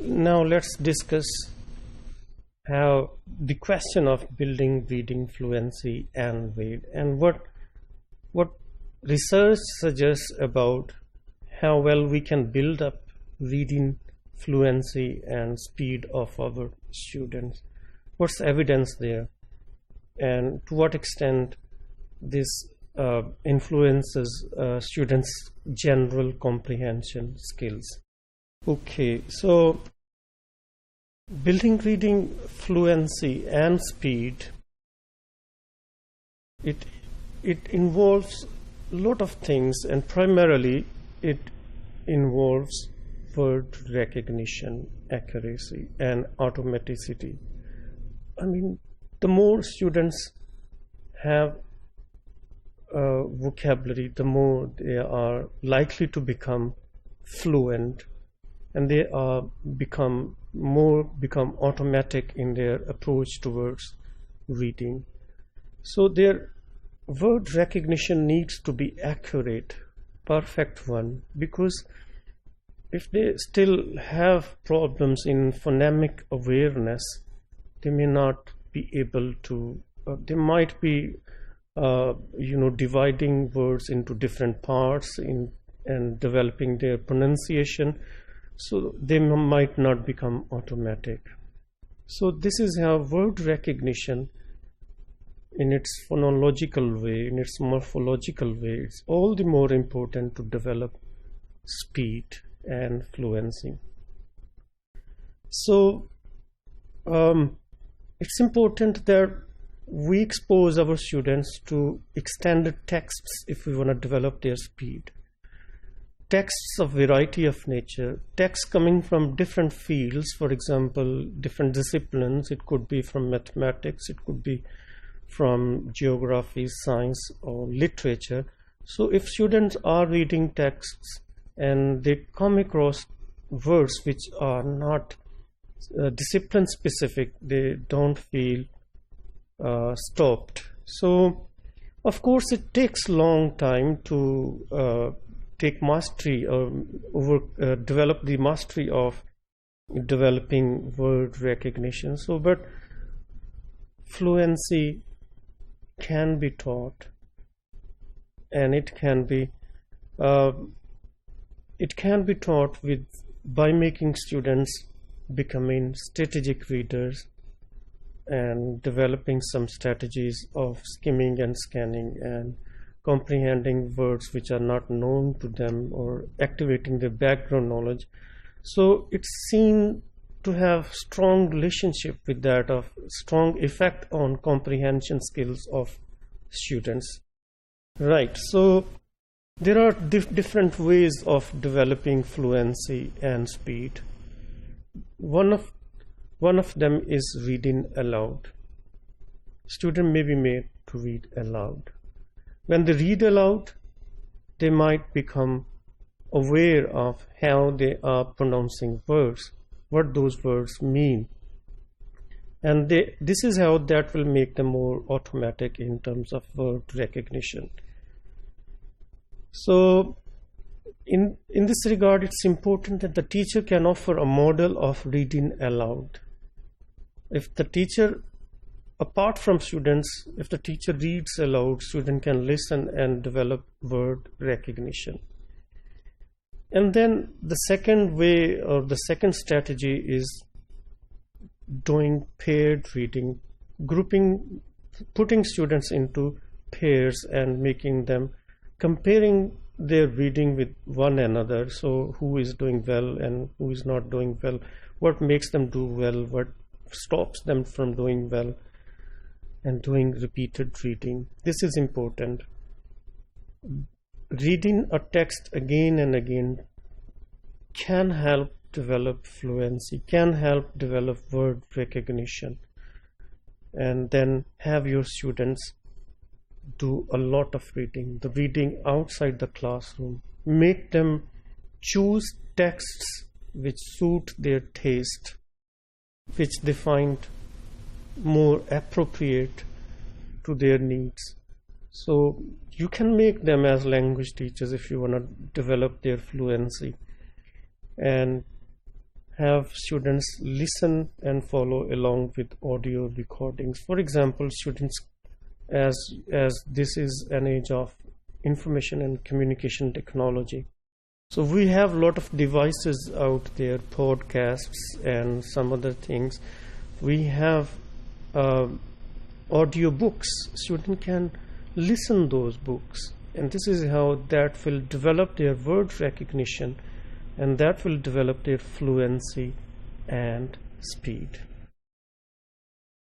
now let's discuss how the question of building reading fluency and weight, and what research suggests about how well we can build up reading fluency and speed of our students. What's the evidence there, and to what extent this influences students' general comprehension skills? Okay, so building reading fluency and speed, it involves a lot of things, and primarily it involves word recognition, accuracy, and automaticity. I mean, the more students have vocabulary, the more they are likely to become fluent, and they become automatic in their approach towards reading. So their word recognition needs to be accurate, perfect one, because if they still have problems in phonemic awareness, they may not be able to, they might be dividing words into different parts and developing their pronunciation, so they might not become automatic. So this is how word recognition, in its phonological way, in its morphological way, it's all the more important to develop speed and fluency. So it's important that we expose our students to extended texts if we want to develop their speed. Texts of variety of nature, texts coming from different fields, for example, different disciplines. It could be from mathematics, it could be from geography, science, or literature. So if students are reading texts and they come across words which are not discipline specific, they don't feel stopped. So of course it takes long time to take mastery or develop the mastery of developing word recognition. So but fluency can be taught, and it can be taught by making students becoming strategic readers and developing some strategies of skimming and scanning and comprehending words which are not known to them, or activating their background knowledge. So it's seen to have strong relationship with that, of strong effect on comprehension skills of students. Right, so there are different ways of developing fluency and speed. One of them is reading aloud. Student may be made to read aloud. When they read aloud, they might become aware of how they are pronouncing words, what those words mean, and this is how that will make them more automatic in terms of word recognition. So in this regard, it's important that the teacher can offer a model of reading aloud. If the teacher, apart from students, if the teacher reads aloud, student can listen and develop word recognition. And then the second way, or the second strategy, is doing paired reading, putting students into pairs and making them comparing their reading with one another. So who is doing well and who is not doing well, what makes them do well, what stops them from doing well, and doing repeated reading. This is important. Reading a text again and again can help develop fluency, can help develop word recognition, and then have your students do a lot of reading, the reading outside the classroom. Make them choose texts which suit their taste, which they find more appropriate to their needs. So you can make them as language teachers if you want to develop their fluency, and have students listen and follow along with audio recordings. For example, students, as this is an age of information and communication technology, so we have a lot of devices out there, podcasts and some other things. We have audio books. Student can listen those books, and this is how that will develop their word recognition, and that will develop their fluency and speed.